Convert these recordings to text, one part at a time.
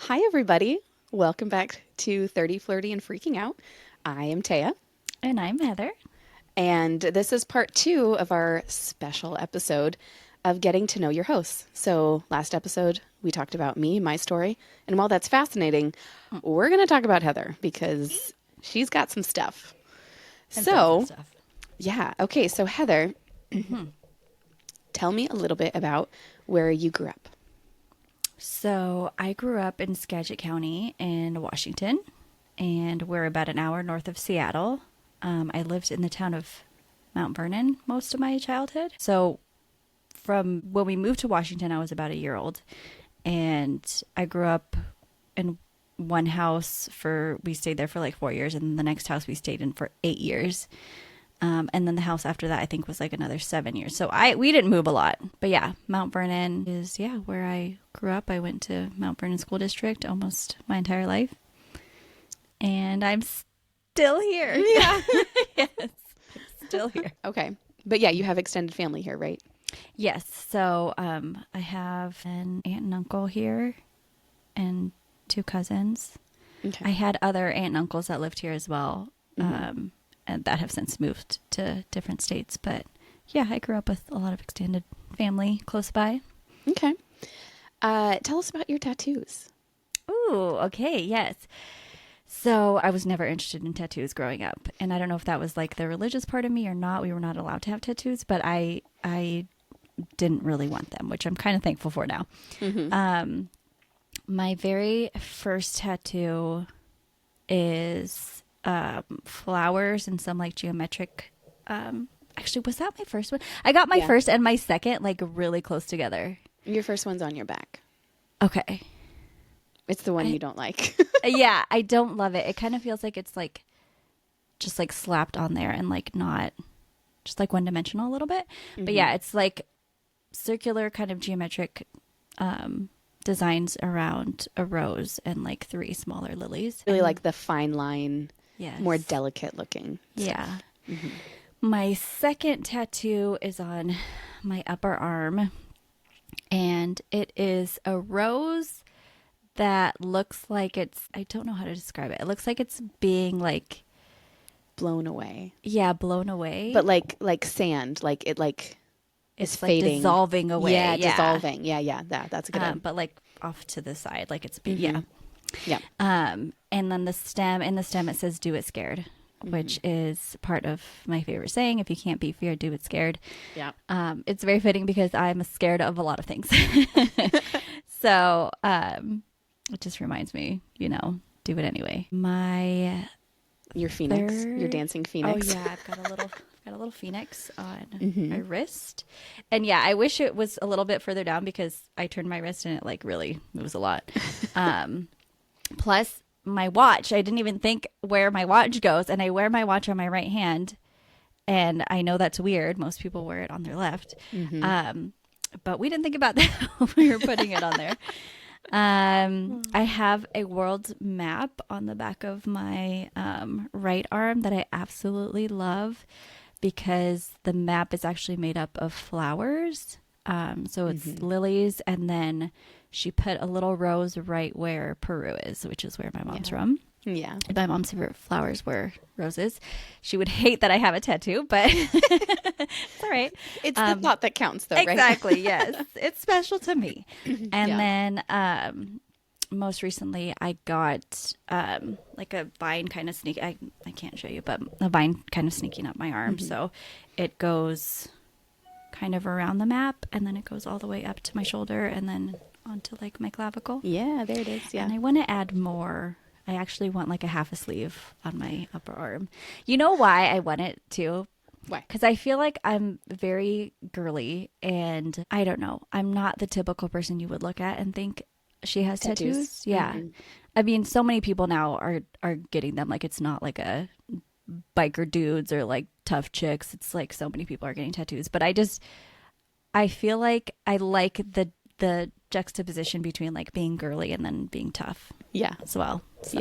Hi, everybody. Welcome back to 30 Flirty and Freaking Out. I am Taya, And I'm Heather. and this is part two of our special episode of getting to know your hosts. So, last episode, we talked about me, my story, and while that's fascinating, we're going to talk about Heather because she's got some stuff. And tons of So, stuff. yeah, okay, so Heather, tell me a little bit about where you grew up. So I grew up in Skagit County in Washington, and we're about an hour north of Seattle. I lived in the town of Mount Vernon most of my childhood. So from when we moved to Washington, I was about a year old, and I grew up in one house we stayed there for like 4 years, and the next house we stayed in for 8 years. And then the house after that, I think, was like another 7 years. So we didn't move a lot. But yeah, Mount Vernon is, where I grew up. I went to Mount Vernon School District almost my entire life. And I'm still here. Yeah. Yes, I'm still here. Okay. But yeah, you have extended family here, right? Yes. So I have an aunt and uncle here and two cousins. Okay. I had other aunt and uncles that lived here as well. And that have since moved to different states. But yeah, I grew up with a lot of extended family close by. Okay. Tell us about your tattoos. Ooh, okay, yes. So I was never interested in tattoos growing up, and I don't know if that was like the religious part of me or not. We were not allowed to have tattoos, but I didn't really want them, which I'm kind of thankful for now. My very first tattoo is flowers and some like geometric. Actually, was that my first one? I got my Yeah. first and my second like really close together. Your first one's on your back. Okay. It's the one you don't like. Yeah, I don't love it. It kind of feels like it's like just like slapped on there and like not just like one dimensional a little bit. But yeah, it's like circular kind of geometric designs around a rose and like three smaller lilies. Really like the fine line, Yes. more delicate looking. Yeah. My second tattoo is on my upper arm, and it is a rose that looks like I don't know how to describe it. It looks like it's being like, Blown away. yeah, blown away. But like sand, like it like is it's like fading. dissolving away. Yeah, dissolving. Yeah. That's a good one. But like off to the side, like it's yeah. Yeah. And then in the stem it says "Do it scared," which is part of my favorite saying. If you can't beat fear, do it scared. Yeah. It's very fitting because I'm scared of a lot of things. So it just reminds me, do it anyway. Your phoenix, your Third- dancing phoenix. Oh yeah, I've got a little phoenix on my wrist, and yeah, I wish it was a little bit further down because I turned my wrist and it like really moves a lot. Plus my watch, I didn't even think where my watch goes, and I wear my watch on my right hand, and I know that's weird. Most people wear it on their left, but we didn't think about that when we were putting it on there. I have a world map on the back of my right arm that I absolutely love because the map is actually made up of flowers. So it's lilies, and then she put a little rose right where Peru is, which is where my mom's from. Yeah. My mom's favorite flowers were roses. She would hate that I have a tattoo, but it's all right. It's the thought that counts though, right? Exactly. Yes. It's special to me. And Yeah. then most recently I got like a vine kind of I can't show you, but a vine kind of sneaking up my arm. So it goes kind of around the map, and then it goes all the way up to my shoulder and then onto like my clavicle. Yeah, there it is. Yeah. And I want to add more. I actually want like a half a sleeve on my upper arm. You know why I want it too? Why? Because I feel like I'm very girly, and I don't know. I'm not the typical person you would look at and think she has tattoos. Yeah. I mean, so many people now are getting them. Like, it's not like a biker dudes or like tough chicks. It's like so many people are getting tattoos. But I feel like I like the juxtaposition between like being girly and then being tough Yeah. as well. So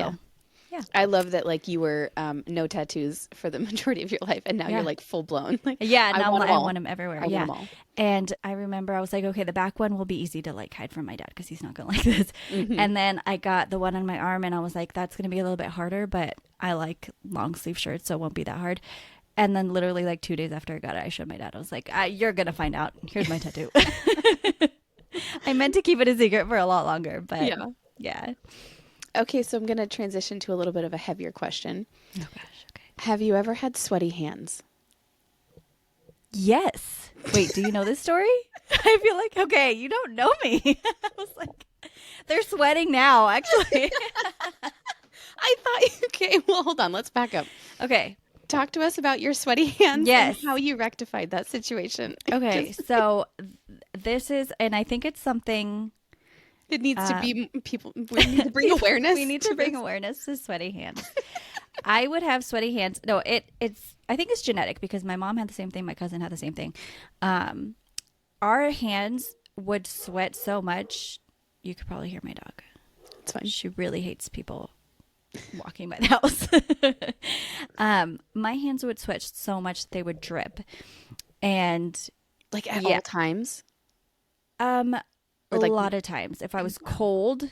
Yeah. Yeah. I love that, like, you were no tattoos for the majority of your life, and now Yeah. you're like full blown. Like, Yeah, I now want them I all. want them everywhere. I want Yeah. them all. And I remember I was like, okay, the back one will be easy to like hide from my dad because he's not going to like this. Mhm. And then I got the one on my arm and I was like, that's going to be a little bit harder, but I like long sleeve shirts, so it won't be that hard. And then literally like 2 days after I got it, I showed my dad. I was like, you're going to find out. Here's my tattoo. I meant to keep it a secret for a lot longer, but Yeah. yeah. Okay, so I'm going to transition to a little bit of a heavier question. Oh gosh. Okay. Have you ever had sweaty hands? Yes. Wait, do you know this story? I feel like, okay, you don't know me. I was like, they're sweating now, actually. I thought, okay, well, hold on. Let's back up. Okay. Talk to us about your sweaty hands Yes. and how you rectified that situation. Okay. So this is, and I think it's something It needs to be people. We need to bring awareness. we need to bring this. awareness to sweaty hands. I would have sweaty hands. No, it's, I think it's genetic because my mom had the same thing. My cousin had the same thing. Our hands would sweat so much. You could probably hear my dog. It's fine. She really hates people walking by the house. My hands would sweat so much they would drip. And Like at Yeah. all times. a Or like- lot of times if I was cold,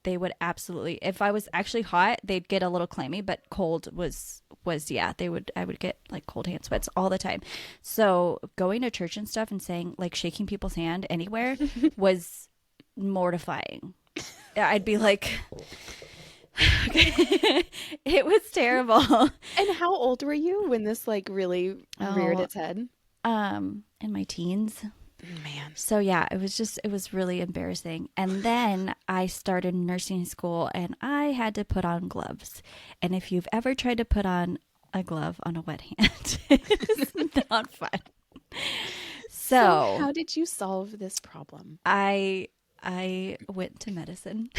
they would absolutely, if I was actually hot, they'd get a little clammy, but cold was yeah, I would get like cold hand sweats all the time. So going to church and stuff and saying like shaking people's hand anywhere was mortifying. I'd be like, okay. It was terrible. And how old were you when this like really reared Oh. its head? In my teens. Man. So yeah, it was really embarrassing. And then I started nursing school and I had to put on gloves. And if you've ever tried to put on a glove on a wet hand, it's not fun. So how did you solve this problem? I went to medicine.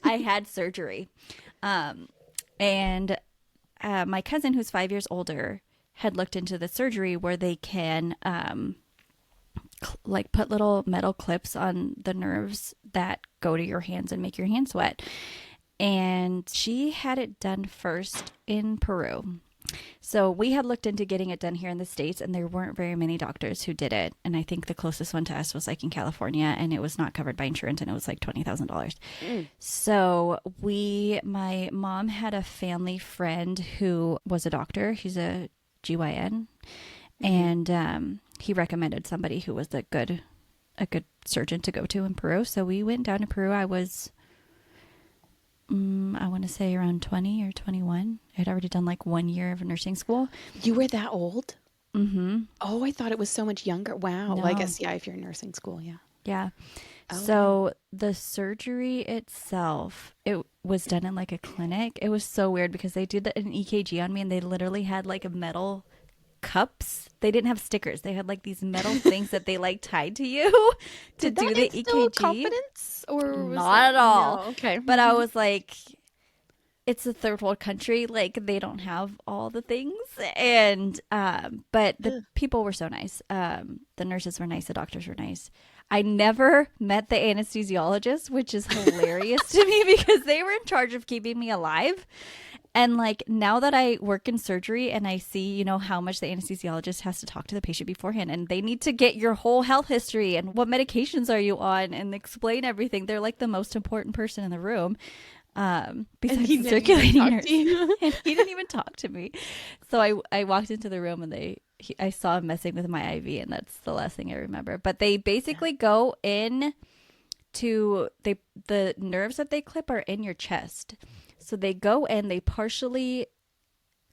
I had surgery. And my cousin, who's 5 years older, had looked into the surgery where they can like put little metal clips on the nerves that go to your hands and make your hands sweat. And she had it done first in Peru. So we had looked into getting it done here in the States, and there weren't very many doctors who did it. And I think the closest one to us was like in California, and it was not covered by insurance, and it was like $20,000. So my mom had a family friend who was a doctor. He's a GYN, and he recommended somebody who was a good surgeon to go to in Peru. So we went down to Peru. I was I want to say around 20 or 21. I had already done like 1 year of nursing school. You were that old? Mm-hmm. Oh, I thought it was so much younger. Wow. Well, I No. guess, yeah, if you're in nursing school, yeah. Yeah. Oh. So the surgery itself, it was done in like a clinic. It was so weird because they did an EKG on me and they literally had like a metal cups. They didn't have stickers. They had like these metal things that they like tied to you to Did do that the instill EKG. confidence? Or was Not that- at all. No, okay. But I was like, it's a third world country. Like they don't have all the things. And, but the people were so nice. The nurses were nice. The doctors were nice. I never met the anesthesiologist, which is hilarious to me because they were in charge of keeping me alive. And like now that I work in surgery and I see, you know, how much the anesthesiologist has to talk to the patient beforehand and they need to get your whole health history and what medications are you on and explain everything. They're like the most important person in the room. Besides he the didn't even circulating talk nurse. to you? And he didn't even talk to me. So I walked into the room and I saw him messing with my IV and that's the last thing I remember. But they basically go in to the nerves that they clip are in your chest. So they go in, they partially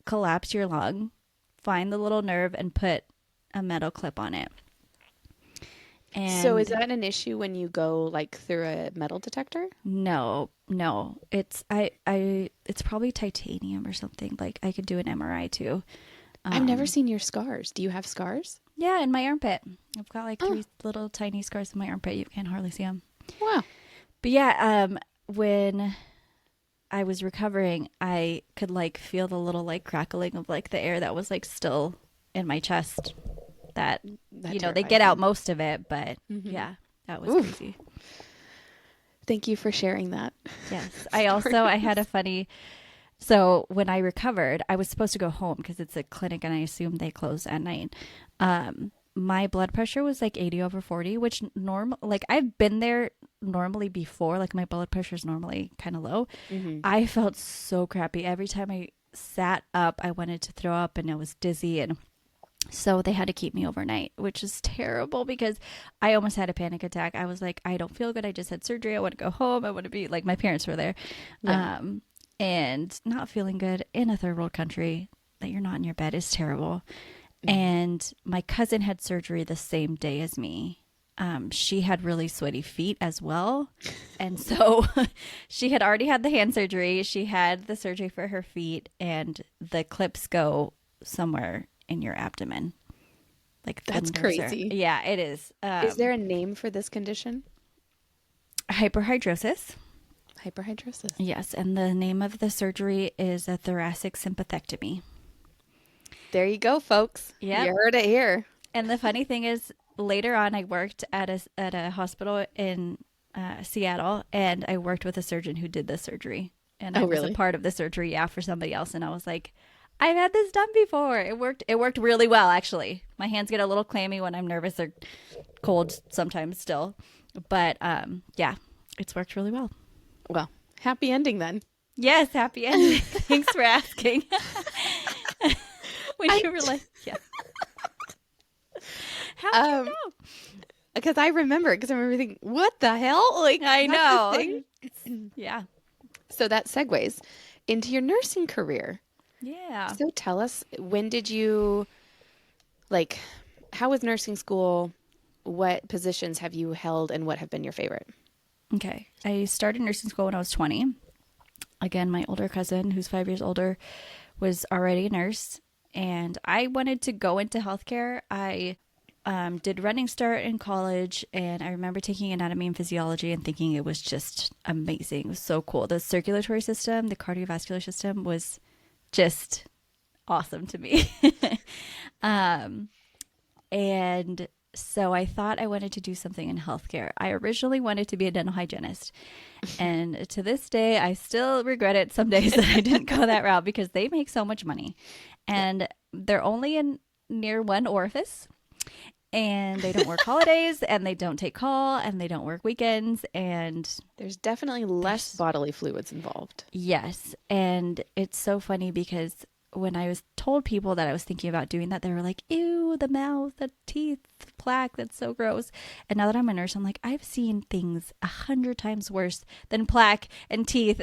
collapse your lung, find the little nerve and put a metal clip on it. And So is that an issue when you go like through a metal detector? no. It's it's probably titanium or something. Like I could do an MRI too. I've never seen your scars. Do you have scars? Yeah, in my armpit. I've got like 3 little tiny scars in my armpit. You can hardly see them. Wow. But yeah, when I was recovering, I could like feel the little like crackling of like the air that was like still in my chest. That That you know, they terrifies get out me. most of it, but yeah, that was Oof. crazy. Thank you for sharing that. Yes. I had a funny, so when I recovered, I was supposed to go home because it's a clinic and I assume they close at night. My blood pressure was like 80 over 40, which like I've been there normally before, like my blood pressure is normally kind of low. I felt so crappy. Every time I sat up, I wanted to throw up and I was dizzy. And so they had to keep me overnight, which is terrible because I almost had a panic attack. I was like, I don't feel good. I just had surgery. I want to go home. I want to be like, my parents were there. Yeah. And not feeling good in a third world country that you're not in your bed is terrible. And my cousin had surgery the same day as me. She had really sweaty feet as well. And so she had already had the hand surgery. She had the surgery for her feet, and the clips go somewhere in your abdomen. Like That's crazy. Yeah, it is. Is there a name for this condition? Hyperhidrosis. Hyperhidrosis. Yes. And the name of the surgery is a thoracic sympathectomy. There you go, folks. Yep. You heard it here. And the funny thing is, later on, I worked at a hospital in Seattle, and I worked with a surgeon who did the surgery. And I was a part of the surgery, yeah, for somebody else. And I was like, I've had this done before. It worked. It worked really well, actually. My hands get a little clammy when I'm nervous or cold sometimes still. But yeah, it's worked really well. Well, happy ending then. Yes, happy ending. Thanks for asking. When you were like, yeah. How did you know? Because I remember thinking, what the hell? Like, I know. Yeah. So that segues into your nursing career. Yeah. So tell us, when did you, like, how was nursing school? What positions have you held and what have been your favorite? Okay. I started nursing school when I was 20. Again, my older cousin, who's 5 years older, was already a nurse. And I wanted to go into healthcare. I did Running Start in college, and I remember taking anatomy and physiology and thinking it was just amazing. It was so cool. The circulatory system, the cardiovascular system was just awesome to me. And so I thought I wanted to do something in healthcare. I originally wanted to be a dental hygienist. And to this day, I still regret it some days that I didn't go that route because they make so much money. And they're only in near one orifice. And they don't work holidays, and they don't take call, and they don't work weekends. And there's definitely less bodily fluids involved. Yes. And it's so funny because when I was told people that I was thinking about doing that, they were like, ew, the mouth, the teeth, plaque, that's so gross. And now that I'm a nurse, I'm like, I've seen things 100 times worse than plaque and teeth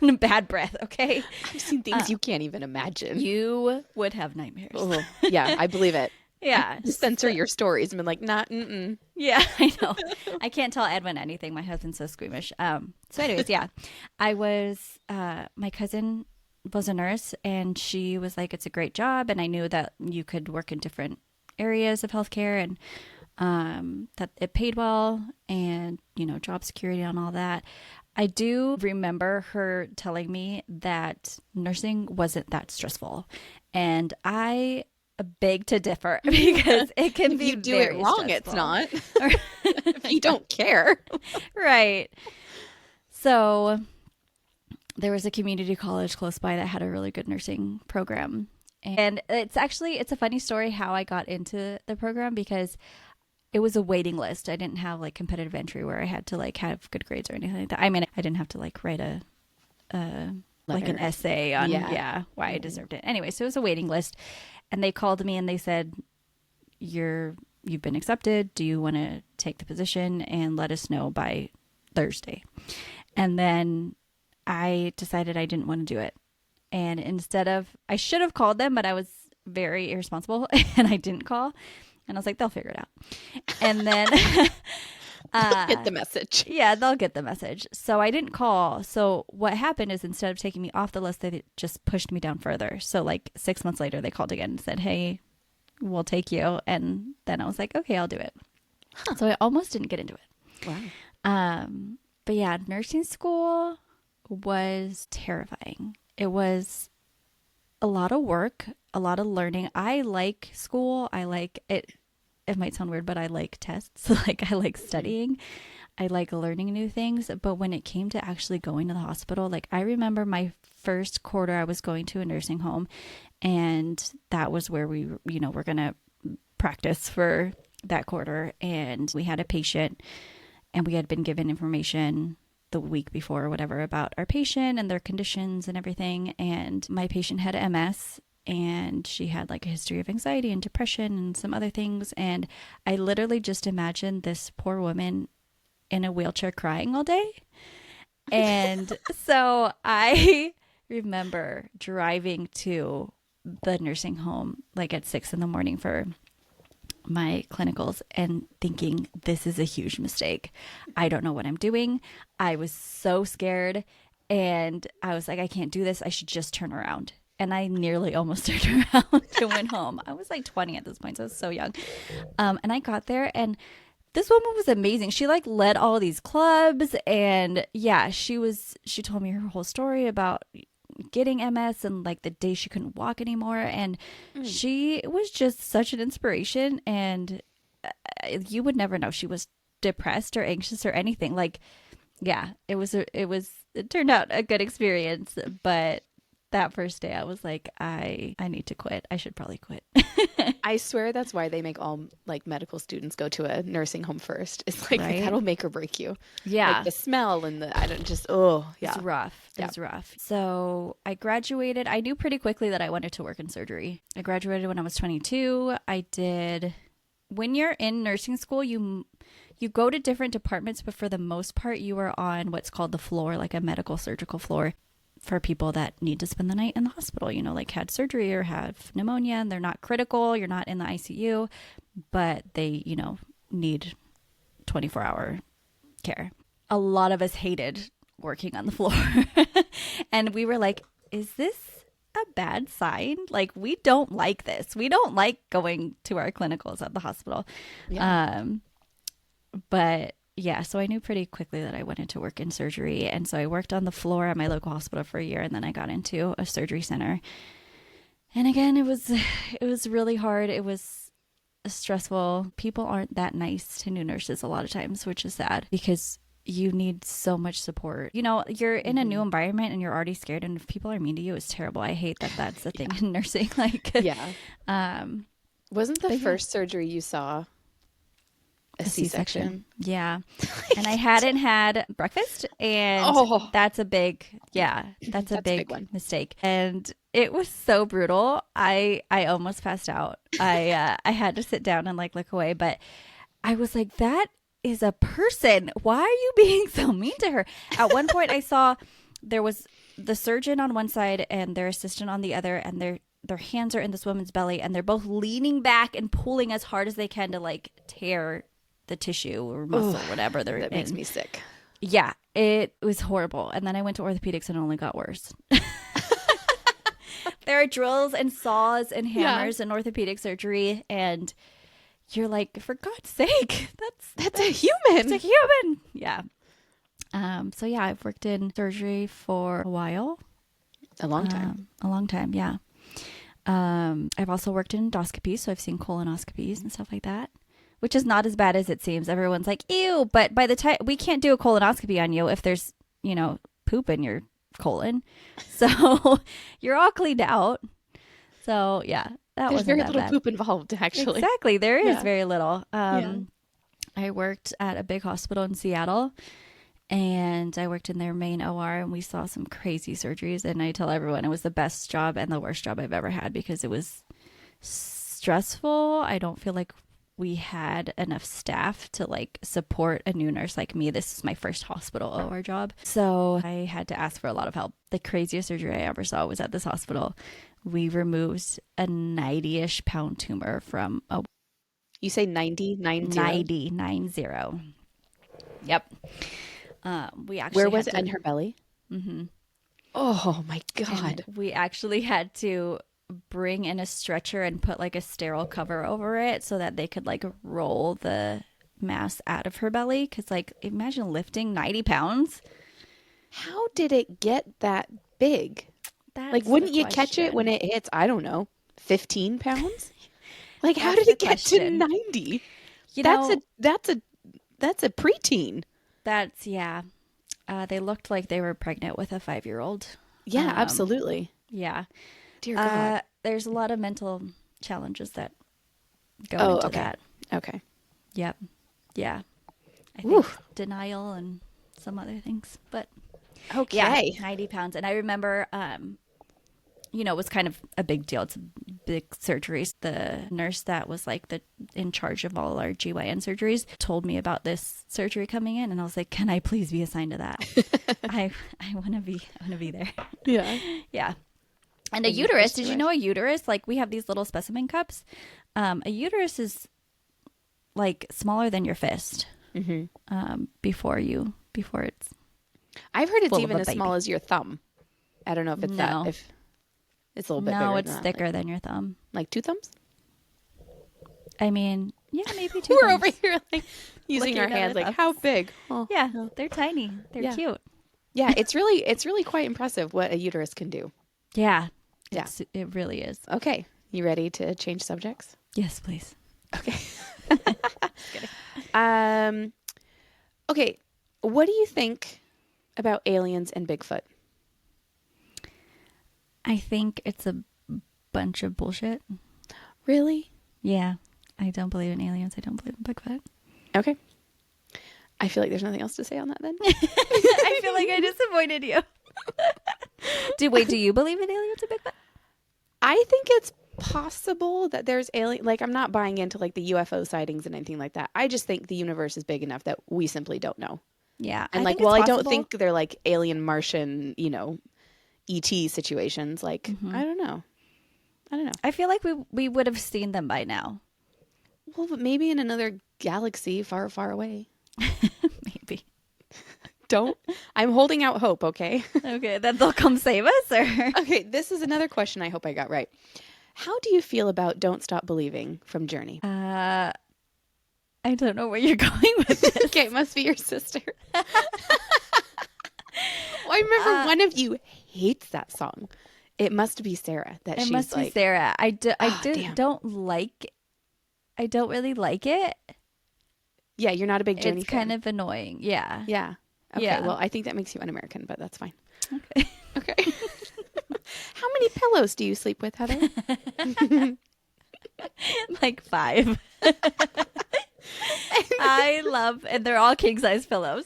and bad breath, okay? I've seen things you can't even imagine. You would have nightmares. Oh, yeah, I believe it. Yeah. Censor your stories and been like, nah, Yeah, I know. I can't tell Edwin anything. My husband's so squeamish. So anyways, yeah, I was, my cousin was a nurse, and she was like, it's a great job. And I knew that you could work in different areas of healthcare, and that it paid well, and, you know, job security and all that. I do remember her telling me that nursing wasn't that stressful. And I beg to differ because it can if be you do it wrong, stressful. it's not. If you don't care. Right. So there was a community college close by that had a really good nursing program. And it's a funny story how I got into the program because it was a waiting list. I didn't have like competitive entry where I had to like have good grades or anything like that. I mean, I didn't have to like write like an essay on why I deserved it. Anyway, so it was a waiting list, and they called me and they said, you've been accepted. Do you want to take the position and let us know by Thursday? And then I decided I didn't want to do it. And I should have called them, but I was very irresponsible and I didn't call. And I was like, they'll figure it out. And then get the message. Yeah, they'll get the message. So I didn't call. So what happened is instead of taking me off the list, they just pushed me down further. So like 6 months later, they called again and said, hey, we'll take you. And then I was like, okay, I'll do it. Huh. So I almost didn't get into it. Wow. But yeah, nursing school was terrifying. It was a lot of work, a lot of learning. I like school. I like it. It might sound weird, but I like tests. Like I like studying. I like learning new things. But when it came to actually going to the hospital, like I remember my first quarter, I was going to a nursing home, and that was where we, we're going to practice for that quarter. And we had a patient, and we had been given information the week before or whatever about our patient and their conditions and everything. And my patient had MS, and she had like a history of anxiety and depression and some other things. And I literally just imagined this poor woman in a wheelchair crying all day. And so I remember driving to the nursing home like at 6 a.m. for my clinicals and thinking, this is a huge mistake. I don't know what I'm doing. I was so scared, and I was like, I can't do this. I should just turn around. And I nearly almost turned around and went home. I was like 20 at this point, so I was so young. And I got there, and this woman was amazing. She like led all these clubs, and yeah, she told me her whole story about getting MS and like the day she couldn't walk anymore. And she was just such an inspiration. And you would never know she was depressed or anxious or anything. Like, yeah, it turned out a good experience. But that first day I was like, I need to quit. I should probably quit. I swear that's why they make all like medical students go to a nursing home first. It's like Right? that'll make or break you. Yeah. Like the smell and I don't just, oh, yeah. It's rough. Yeah. It's rough. So I graduated. I knew pretty quickly that I wanted to work in surgery. I graduated when I was 22. When you're in nursing school, you go to different departments, but for the most part, you are on what's called the floor, like a medical surgical floor for people that need to spend the night in the hospital, like had surgery or have pneumonia, and they're not critical. You're not in the ICU, but they, need 24-hour care. A lot of us hated working on the floor. And we were like, is this a bad sign? Like, we don't like this. We don't like going to our clinicals at the hospital. Yeah. But yeah, so I knew pretty quickly that I wanted to work in surgery. And so I worked on the floor at my local hospital for a year, and then I got into a surgery center. And again, it was really hard. It was stressful. People aren't that nice to new nurses a lot of times, which is sad because you need so much support. You're in a new environment and you're already scared, and if people are mean to you, it's terrible. I hate that that's the thing in nursing. Like, Yeah. Wasn't the first surgery you saw a C-section? Yeah. And I hadn't had breakfast, and that's a big one. mistake. And it was so brutal. I almost passed out. I had to sit down and like look away, but I was like, that is a person. Why are you being so mean to her? At one point I saw there was the surgeon on one side and their assistant on the other, and their hands are in this woman's belly, and they're both leaning back and pulling as hard as they can to like tear the tissue or muscle, whatever they're That in. makes me sick. Yeah, it was horrible. And then I went to orthopedics and it only got worse. There are drills and saws and hammers in orthopedic surgery, and you're like, for God's sake, That's a human. it's a human. Yeah. So yeah, I've worked in surgery for a while. A long time. A long time, yeah. I've also worked in endoscopy, so I've seen colonoscopies and stuff like that, which is not as bad as it seems. Everyone's like, ew, but by the time we can't do a colonoscopy on you if there's, poop in your colon. So you're all cleaned out. So yeah, There's wasn't very that little bad. poop involved, actually. Exactly. There is Yeah. very little. Yeah. I worked at a big hospital in Seattle, and I worked in their main OR, and we saw some crazy surgeries. And I tell everyone it was the best job and the worst job I've ever had because it was stressful. I don't feel like we had enough staff to like support a new nurse like me. This is my first hospital OR job. So I had to ask for a lot of help. The craziest surgery I ever saw was at this hospital. We removed a 90-ish pound tumor from a You say 90? 90. Yep. We actually Where was had it? In her belly? Mm-hmm. Oh, my God. we actually had to bring in a stretcher and put like a sterile cover over it so that they could like roll the mass out of her belly. Because like, imagine lifting 90 pounds. How did it get that big? That's Like, the wouldn't you catch it question. when it hits, I don't know, 15 pounds? Like, how That's did it the get to question. 90? You That's know, a preteen. That's, yeah. They looked like they were pregnant with a 5-year-old. Yeah, absolutely. Yeah. Dear God. There's a lot of mental challenges that go Oh, into okay. that. Okay. Yep. Yeah. I Whew. think denial and some other things. But Okay. yeah, 90 pounds. And I remember, it was kind of a big deal. It's a big surgeries. The nurse that was like in charge of all our GYN surgeries told me about this surgery coming in, and I was like, "Can I please be assigned to that? I want to be there." Yeah. Yeah. And a When you uterus, first did you arrived. know a uterus? Like we have these little specimen cups. A uterus is like smaller than your fist. Before it's I've heard it's full of even a as small baby. as your thumb. I don't know if it's No. that. If it's a little bit No, bigger it's than thicker that. than your thumb. Like 2 thumbs? I mean, yeah, maybe 2 We're thumbs. over here like using Looking our at hands our like how thumbs. big? Oh. Yeah, they're tiny. They're Yeah. cute. Yeah, it's really quite impressive what a uterus can do. Yeah. Yeah. It really is. Okay. You ready to change subjects? Yes, please. Okay. Okay. What do you think about aliens and Bigfoot? I think it's a bunch of bullshit. Really? Yeah. I don't believe in aliens. I don't believe in Bigfoot. Okay. I feel like there's nothing else to say on that then. I feel like I disappointed you. Do you believe in aliens and Bigfoot? I think it's possible that there's alien, like I'm not buying into like the UFO sightings and anything like that. I just think the universe is big enough that we simply don't know. Yeah. And like, think while it's I don't possible. think they're like alien Martian, ET situations, like I don't know. I feel like we would have seen them by now. Well, but maybe in another galaxy far, far away. Maybe. I'm holding out hope, okay? Okay, then they'll come save us, or Okay, this is another question I hope I got right. How do you feel about Don't Stop Believing from Journey? I don't know where you're going with this. Okay, it must be your sister. Well, I remember one of you hates that song. It must be Sarah that It she's must be like, Sarah. I damn. don't really like it. yeah, you're not a big Journey It's fan. kind of annoying. Yeah. Yeah. Okay, Yeah. well, I think that makes you un-American, but that's fine. Okay. Okay. How many pillows do you sleep with, Heather? Like 5. I love, and they're all king size pillows.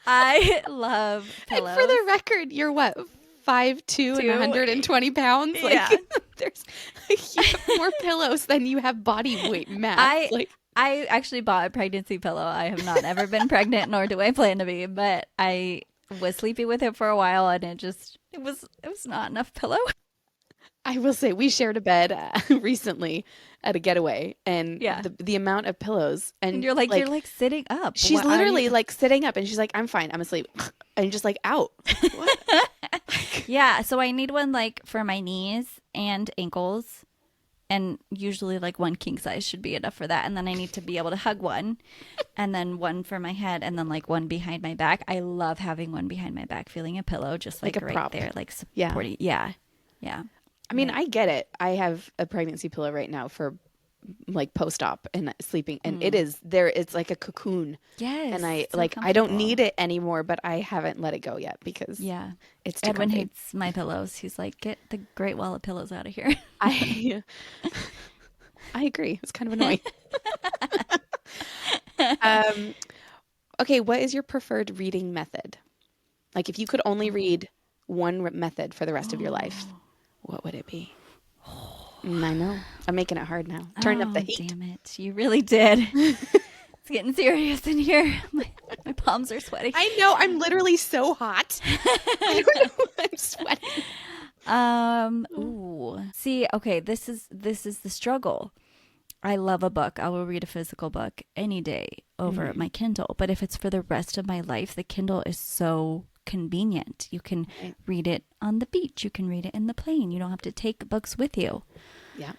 I love pillows. And for the record, you're what, 5'2" and 120 pounds? Like, Yeah. you have more pillows than you have body weight mass. I actually bought a pregnancy pillow. I have not ever been pregnant, nor do I plan to be. But I was sleeping with it for a while, and it was not enough pillow. I will say we shared a bed recently at a getaway, and Yeah. the amount of pillows, and And you're like sitting up. she's What are literally you- like sitting up, and she's like, "I'm fine, I'm asleep," and just like out. What? Yeah, so I need one like for my knees and ankles, and usually like one king size should be enough for that. And then I need to be able to hug one, and then one for my head, and then like one behind my back. I love having one behind my back, feeling a pillow just Like like, a right prop. there, like Yeah. supporting. Yeah, yeah. I mean, I get it. I have a pregnancy pillow right now for like post-op and sleeping, and it is there. It's like a cocoon, Yes, and I it's so like I don't comfortable. need it anymore, but I haven't let it go yet because Yeah. it's too Edwin comfy. hates my pillows. He's like, get the Great Wall of Pillows out of here. I agree. It's kind of annoying. Okay, what is your preferred reading method? Like, if you could only read one method for the rest of your life, what would it be? I know. I'm making it hard now. Turn up the heat. Damn it. You really did. It's getting serious in here. My palms are sweaty. I know. I'm literally so hot. I don't know why I'm sweating. Ooh. See, okay, this is the struggle. I love a book. I will read a physical book any day over my Kindle. But if it's for the rest of my life, the Kindle is so convenient. You can read it on the beach. You can read it in the plane. You don't have to take books with you. Yeah.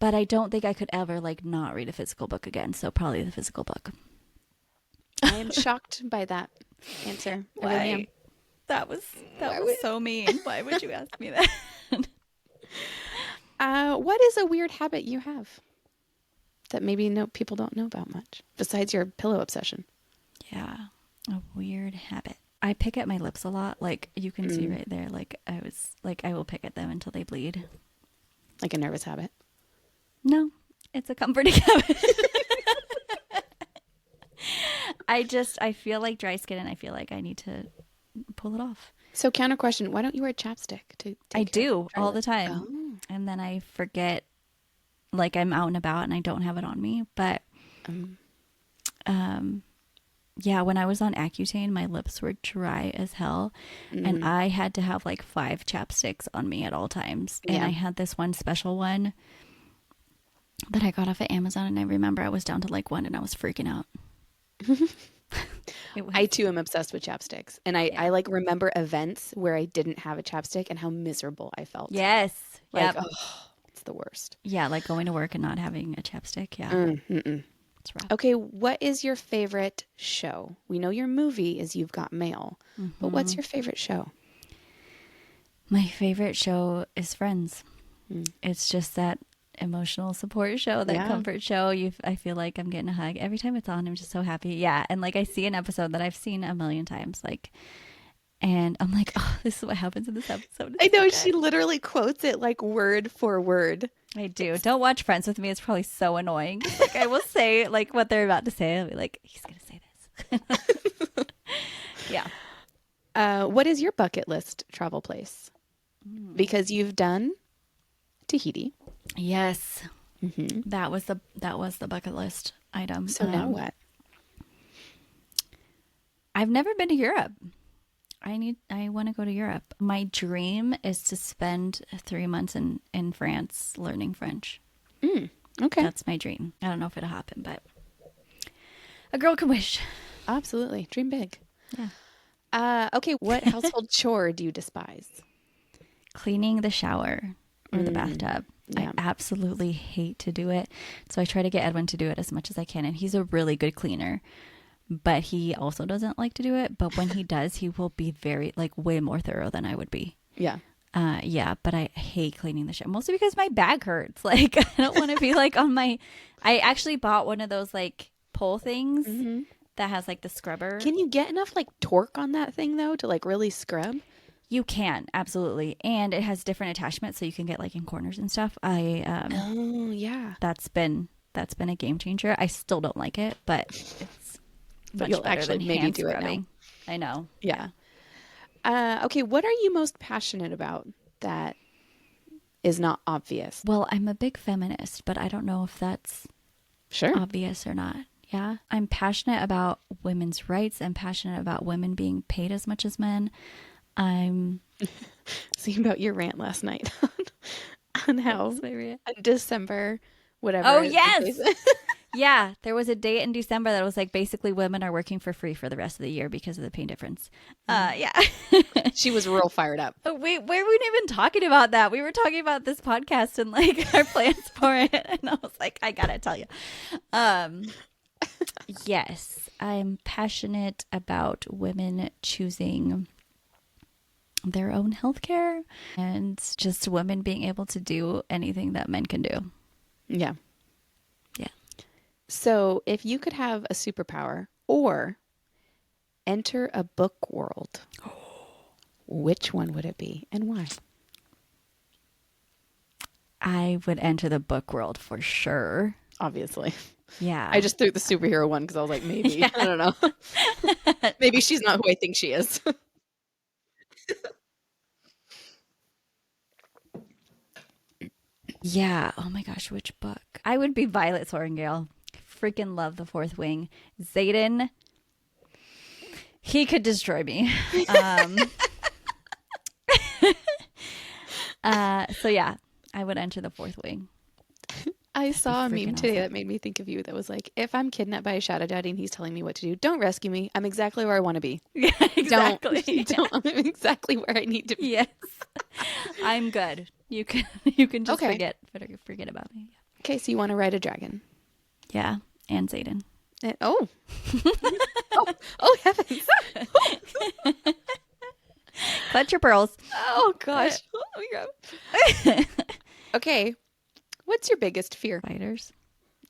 But I don't think I could ever like not read a physical book again. So probably the physical book. I am shocked by that answer. I really am. That was so mean. Why would you ask me that? What is a weird habit you have that maybe people don't know about much besides your pillow obsession? Yeah. A weird habit. I pick at my lips a lot. Like you can see right there. Like I will pick at them until they bleed. Like a nervous habit. No, it's a comforting habit. I feel like dry skin and I feel like I need to pull it off. So counter question, why don't you wear chapstick to I take care do of dry all the lips? time. Oh. And then I forget, like I'm out and about and I don't have it on me. But yeah, when I was on Accutane, my lips were dry as hell. And I had to have like 5 chapsticks on me at all times. And Yeah. I had this one special one that I got off of Amazon. And I remember I was down to like 1 and I was freaking out. It was, I too am obsessed with chapsticks. And I like remember events where I didn't have a chapstick and how miserable I felt. yes. Like, Yep. oh, it's the worst. Yeah, like going to work and not having a chapstick. Yeah. It's rough. Okay, what is your favorite show? We know your movie is You've Got Mail, but what's your favorite show? My favorite show is Friends. It's just that emotional support show, that Yeah. comfort show. I feel like I'm getting a hug every time it's on. I'm just so happy. Yeah, and like I see an episode that I've seen a million times, like, and I'm like, oh, this is what happens in this episode. I It's so know good. she literally quotes it like word for word. I do. Don't watch Friends with me. It's probably so annoying. Like I will say like what they're about to say. I'll be like, he's gonna say this. Yeah. What is your bucket list travel place? Because you've done Tahiti. Yes. That was the bucket list item. So now what? I've never been to Europe. I want to go to Europe. My dream is to spend 3 months in France learning French. Okay. That's my dream. I don't know if it'll happen, but a girl can wish. Absolutely. Dream big. Yeah. Okay, what household chore do you despise? Cleaning the shower or the bathtub. Yeah. I absolutely hate to do it. So I try to get Edwin to do it as much as I can. And he's a really good cleaner, but he also doesn't like to do it. But when he does, he will be very, like, way more thorough than I would be. Yeah. Yeah, but I hate cleaning the shower, mostly because my back hurts. Like, I don't want to be like on my. I actually bought one of those like pole things that has like the scrubber. Can you get enough like torque on that thing though to like really scrub? You can, absolutely, and it has different attachments, so you can get like in corners and stuff. Oh yeah. That's been a game changer. I still don't like it, but it's But much you'll better actually than maybe hand do it now. scrubbing. I know. Yeah. Okay, what are you most passionate about that is not obvious? Well, I'm a big feminist, but I don't know if that's Sure. obvious or not. Yeah. I'm passionate about women's rights. I'm passionate about women being paid as much as men. I'm See about your rant last night on how December, whatever. Oh, the yes! case- Yeah, there was a date in December that was like basically women are working for free for the rest of the year because of the pay difference. Yeah. She was real fired up. We weren't even talking about that. We were talking about this podcast and like our plans for it. And I was like, I gotta tell you. Yes, I'm passionate about women choosing their own healthcare and just women being able to do anything that men can do. Yeah. Yeah. So, if you could have a superpower or enter a book world, which one would it be and why? I would enter the book world for sure. Obviously. Yeah. I just threw the superhero one because I was like, maybe. I don't know. Maybe she's not who I think she is. Yeah. Oh my gosh, which book? I would be Violet Sorrengail. Freaking love The Fourth Wing. Xaden, he could destroy me. So yeah, I would enter The Fourth Wing. I saw a meme freaking today awesome. that made me think of you that was like, if I'm kidnapped by a shadow daddy and he's telling me what to do, don't rescue me. I'm exactly where I want to be. Yeah, exactly. Don't. I'm exactly where I need to be. Yes. I'm good. You can just Okay. forget about me. Okay, so you want to ride a dragon. Yeah. And Xaden. Oh. oh, heavens. Clutch your pearls. Oh, gosh. Oh, my God. Okay. What's your biggest fear? Spiders.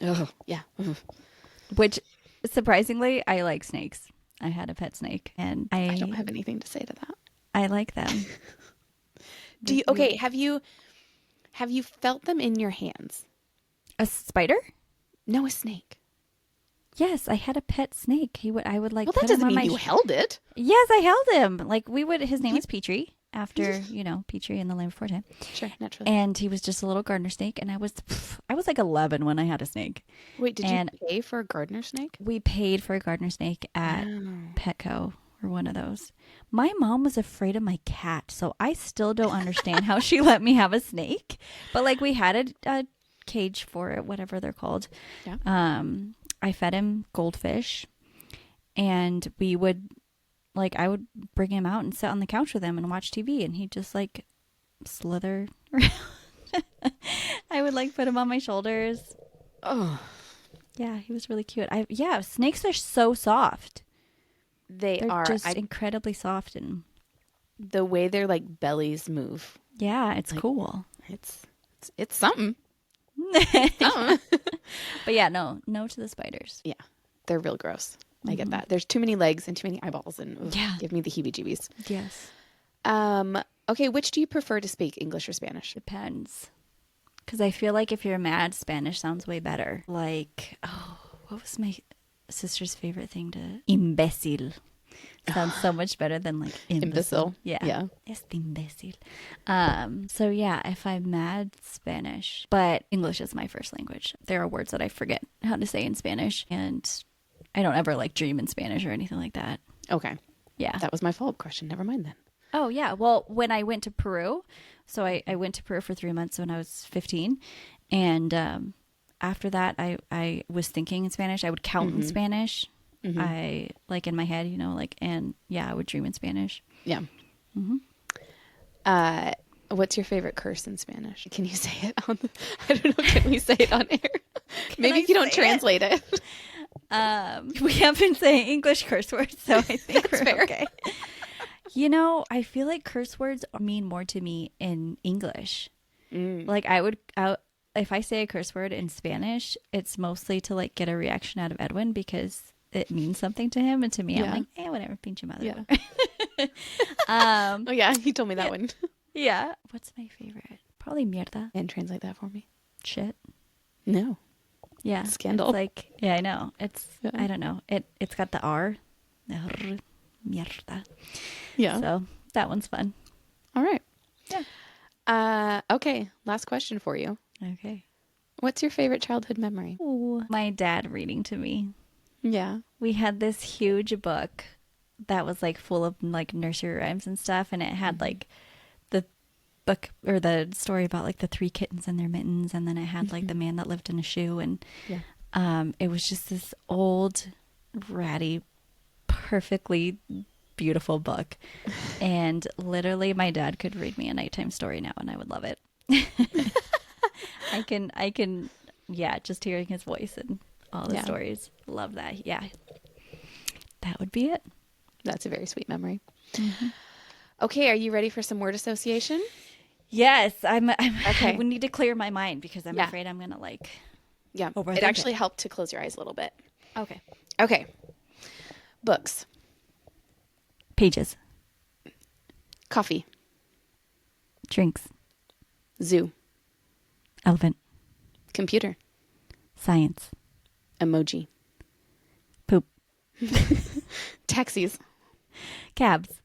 Oh, yeah. Which, surprisingly, I like snakes. I had a pet snake, and I don't have anything to say to that. I like them. Okay, have you felt them in your hands? A spider? No, a snake. Yes, I had a pet snake. I would like Well, put that doesn't him on mean my you held it. Yes, I held him. Like his name was Petrie, after, Petrie in the Land Before Time. Sure, naturally. And he was just a little gardener snake, and I was like 11 when I had a snake. Wait, did you pay for a gardener snake? We paid for a gardener snake at Petco or one of those. My mom was afraid of my cat, so I still don't understand how she let me have a snake. But like we had a cage for it, whatever they're called. Yeah. I fed him goldfish, and I would bring him out and sit on the couch with him and watch TV, and he'd just like slither around. I would like put him on my shoulders. Oh, Yeah, he was really cute. Snakes are so soft. they're They're just incredibly soft, and the way their like bellies move. yeah, it's cool. It's something. But yeah, no to the spiders. Yeah, they're real gross. I get that. There's too many legs and too many eyeballs, and give me the heebie-jeebies. Yes. Okay, which do you prefer to speak, English or Spanish? Depends. Because I feel like if you're mad, Spanish sounds way better. Like, what was my sister's favorite thing to... Imbécil. Sounds so much better than like imbecile. Yeah. Este imbécil. So yeah, if I'm mad, Spanish. But English is my first language. There are words that I forget how to say in Spanish, and I don't ever like dream in Spanish or anything like that. Okay. Yeah. That was my follow-up question. Never mind then. Oh, yeah. Well, when I went to Peru, so I went to Peru for 3 months when I was 15. And after that, I was thinking in Spanish. I would count in Spanish. I, like in my head, I would dream in Spanish. Yeah. What's your favorite curse in Spanish? Can you say it on I don't know. Can we say it on air? Maybe if you don't translate it. We have been saying English curse words, so I think we're fair. okay. I feel like curse words mean more to me in English. Like if I say a curse word in Spanish, it's mostly to like get a reaction out of Edwin because it means something to him, and to me, I'm like, whatever, pinche madre. Yeah. Oh yeah, he told me that one. Yeah. What's my favorite? Probably mierda. And translate that for me. Shit. No. Yeah. Scandal. It's like, yeah, I know. I don't know. It's got the R. Mierda. Yeah. So that one's fun. All right. Yeah. Okay. Last question for you. Okay. What's your favorite childhood memory? Ooh, my dad reading to me. Yeah. We had this huge book that was like full of like nursery rhymes and stuff, and it had like the book or the story about like the 3 kittens and their mittens, and then it had like the man that lived in a shoe, and it was just this old, ratty, perfectly beautiful book. And literally my dad could read me a nighttime story now and I would love it. I can just hearing his voice and all the stories, love that. Yeah, that would be it. That's a very sweet memory. Okay, are you ready for some word association? Yes, I'm Okay. I would need to clear my mind because I'm afraid I'm gonna overthink It actually helped to close your eyes a little bit. Okay. Books. Pages. Coffee. Drinks. Zoo. Elephant. Computer. Science. Emoji. Poop. Taxis. Cabs.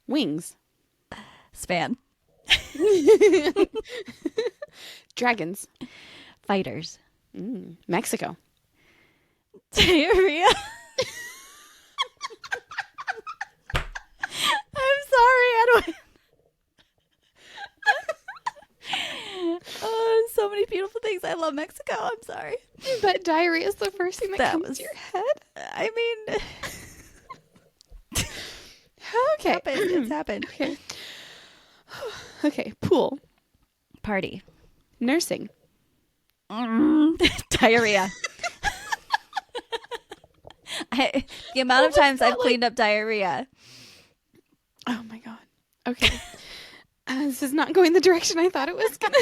Wings. Span. Dragons. Fighters. Mexico. Diarrhea. I'm sorry, Edwin. Oh, so many beautiful things. I love Mexico. I'm sorry. But diarrhea is the first thing that comes to your head. I mean, Okay. it's happened. Okay. Pool. Party. Nursing. Diarrhea. The amount of times I've cleaned up diarrhea. Oh my God. Okay. This is not going the direction I thought it was gonna.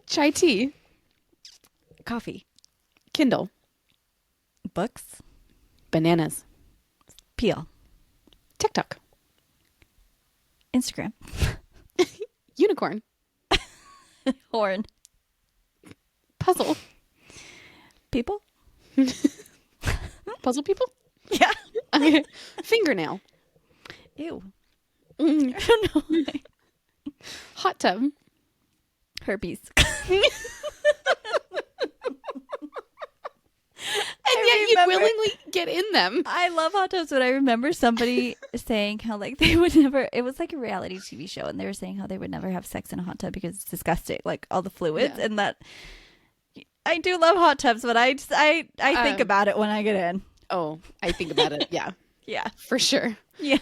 Chai tea. Coffee. Kindle. Books. Bananas. Peel. TikTok. Instagram. Unicorn. Horn. Puzzle. People. Puzzle people? Yeah. Okay. Fingernail. Ew. Mm. I don't know. Hot tub. Herpes. And yet you willingly get in them. I love hot tubs, but I remember somebody saying how like they would never. It was like a reality TV show, and they were saying how they would never have sex in a hot tub because it's disgusting, like all the fluids, Yeah. and that. I do love hot tubs, but I think about it when I get in. Oh, I think about it. Yeah, Yeah, for sure. yeah.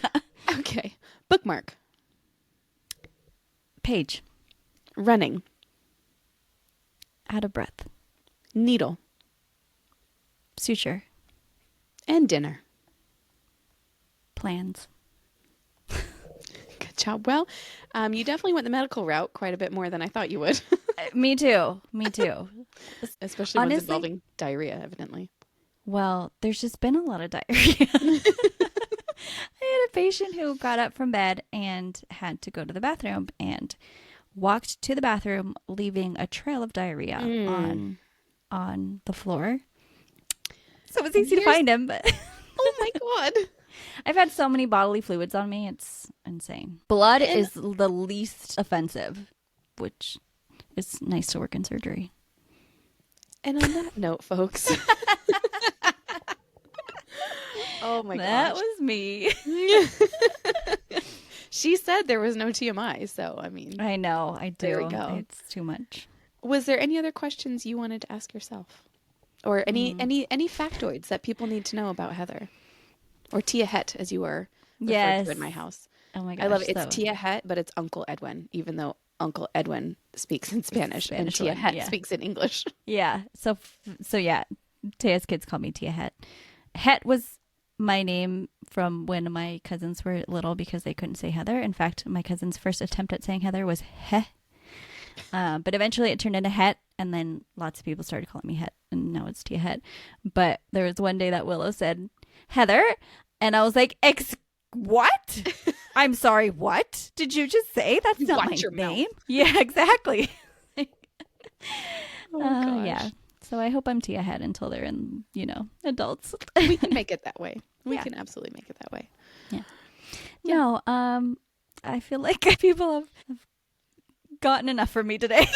Okay. Bookmark. Page. Running. Out of breath. Needle. Suture. And dinner. Plans. Good job. Well, you definitely went the medical route quite a bit more than I thought you would. Me too. Me too. Especially ones Honestly- involving diarrhea, evidently. Well, there's just been a lot of diarrhea. I had a patient who got up from bed and had to go to the bathroom and walked to the bathroom, leaving a trail of diarrhea on the floor. So it was easy to Here's- find him, but Oh my God. I've had so many bodily fluids on me. It's insane. Blood is the least offensive, which is nice to work in surgery. And on that note, folks. Oh my That gosh. was me. She said there was no TMI, so I mean, I know. I do. There we go. It's too much. was there any other questions you wanted to ask yourself? Or any factoids that people need to know about Heather? Or Tia Het, as you were referred Yes. to in my house. Oh my gosh. I love it. It's so- Tia Het, but it's Uncle Edwin, even though Uncle Edwin speaks in Spanish and Spanish Tia one, Het yeah. speaks in English. Yeah. So yeah, Taya's kids call me Tia Het. Het was my name from when my cousins were little because they couldn't say Heather. In fact, my cousin's first attempt at saying Heather was Heh. But eventually it turned into Het, and then lots of people started calling me Het, and now it's Tia Het. But there was one day that Willow said Heather, and I was like, what? I'm sorry, what? Did you just say? That's not Watch my your mouth. name. Yeah, exactly. Oh, gosh. Yeah. So I hope I'm Tia Het until they're in, adults. We can make it that way. We Yeah. can absolutely make it that way. No, I feel like people have gotten enough from me today.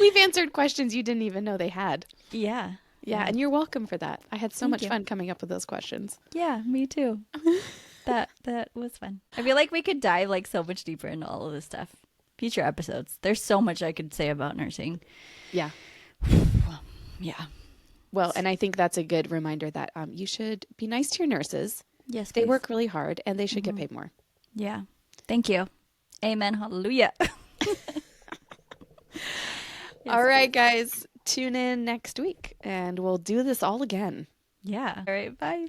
We've answered questions you didn't even know they had. Yeah. Yeah, and you're welcome for that. I had so Thank much you. fun coming up with those questions. Yeah, me too. that was fun. I feel like we could dive like so much deeper into all of this stuff. Future episodes. There's so much I could say about nursing. Yeah. Yeah. Well, and I think that's a good reminder that you should be nice to your nurses. Yes, They please. work really hard and they should get paid more. Yeah. Thank you. Amen. Hallelujah. All right, guys, tune in next week and we'll do this all again. Yeah. All right. Bye.